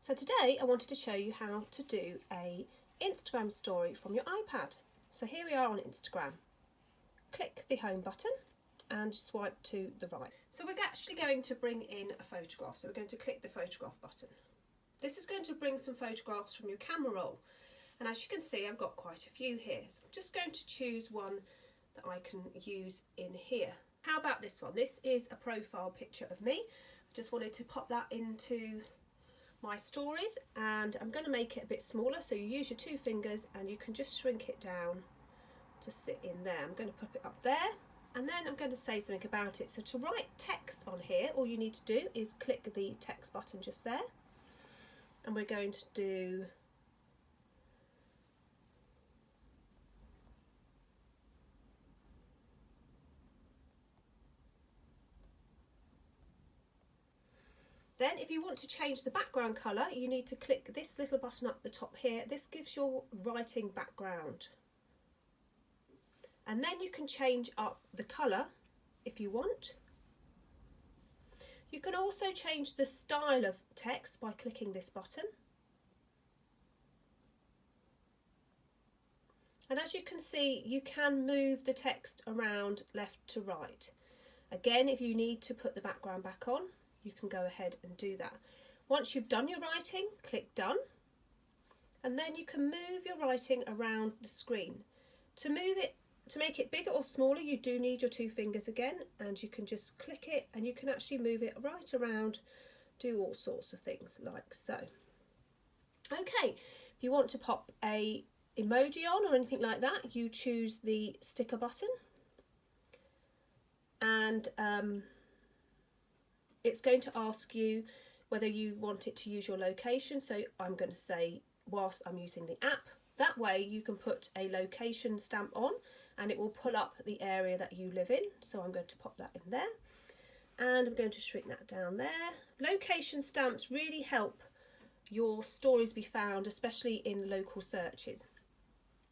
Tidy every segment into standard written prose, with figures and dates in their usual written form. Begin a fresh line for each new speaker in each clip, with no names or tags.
So today I wanted to show you how to do a Instagram story from your iPad. So here we are on Instagram. Click the home button and swipe to the right. So we're actually going to bring in a photograph. So we're going to click the photograph button. This is going to bring some photographs from your camera roll. And as you can see, I've got quite a few here. So I'm just going to choose one that I can use in here. How about this one? This is a profile picture of me. I just wanted to pop that into my stories, and I'm going to make it a bit smaller, so you use your two fingers and you can just shrink it down to sit in there. I'm going to put it up there, and then I'm going to say something about it. So to write text on here, all you need to do is click the text button just there, and we're going to do Then if you want to change the background colour, you need to click this little button up the top here. This gives your writing background. And then you can change up the colour if you want. You can also change the style of text by clicking this button. And as you can see, you can move the text around left to right. Again, if you need to put the background back on, you can go ahead and do that. Once you've done your writing, click done, and then you can move your writing around the screen. To make it bigger or smaller, you do need your two fingers again, and you can just click it and you can actually move it right around, do all sorts of things like so. Okay, if you want to pop a emoji on or anything like that, you choose the sticker button, and it's going to ask you whether you want it to use your location. So I'm going to say whilst I'm using the app. That way you can put a location stamp on and it will pull up the area that you live in. So I'm going to pop that in there, and I'm going to shrink that down there. Location stamps really help your stories be found, especially in local searches.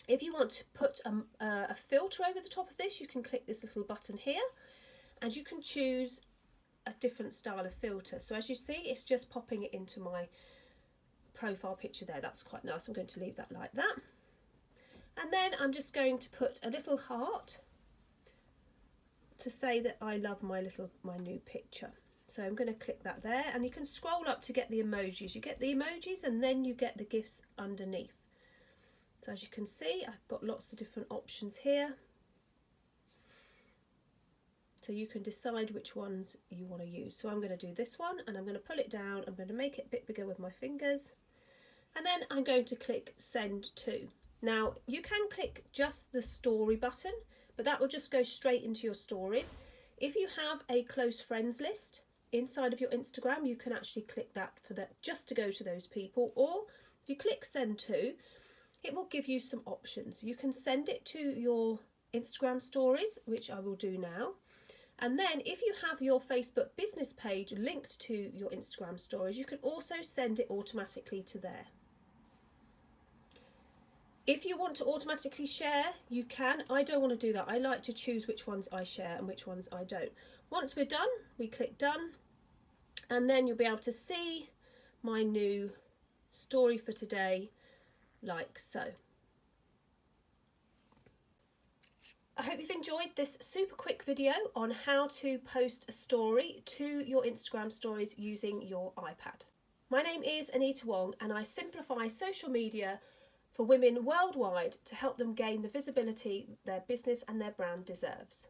If you want to put a filter over the top of this, you can click this little button here and you can choose a different style of filter. So as you see, it's just popping it into my profile picture there. That's quite nice. I'm going to leave that like that, and then I'm just going to put a little heart to say that I love my new picture. So I'm going to click that there, and you can scroll up to get the emojis. You get the emojis and then you get the GIFs underneath. So as you can see, I've got lots of different options here. So you can decide which ones you want to use. So I'm going to do this one, and I'm going to pull it down. I'm going to make it a bit bigger with my fingers, and then I'm going to click send to. Now you can click just the story button, but that will just go straight into your stories. If you have a close friends list inside of your Instagram, you can actually click that for that, just to go to those people. Or if you click send to, it will give you some options. You can send it to your Instagram stories, which I will do now. And then if you have your Facebook business page linked to your Instagram stories, you can also send it automatically to there. If you want to automatically share, you can. I don't want to do that. I like to choose which ones I share and which ones I don't. Once we're done, we click done, and then you'll be able to see my new story for today, like so. I hope you've enjoyed this super quick video on how to post a story to your Instagram stories using your iPad. My name is Anita Wong, and I simplify social media for women worldwide to help them gain the visibility their business and their brand deserves.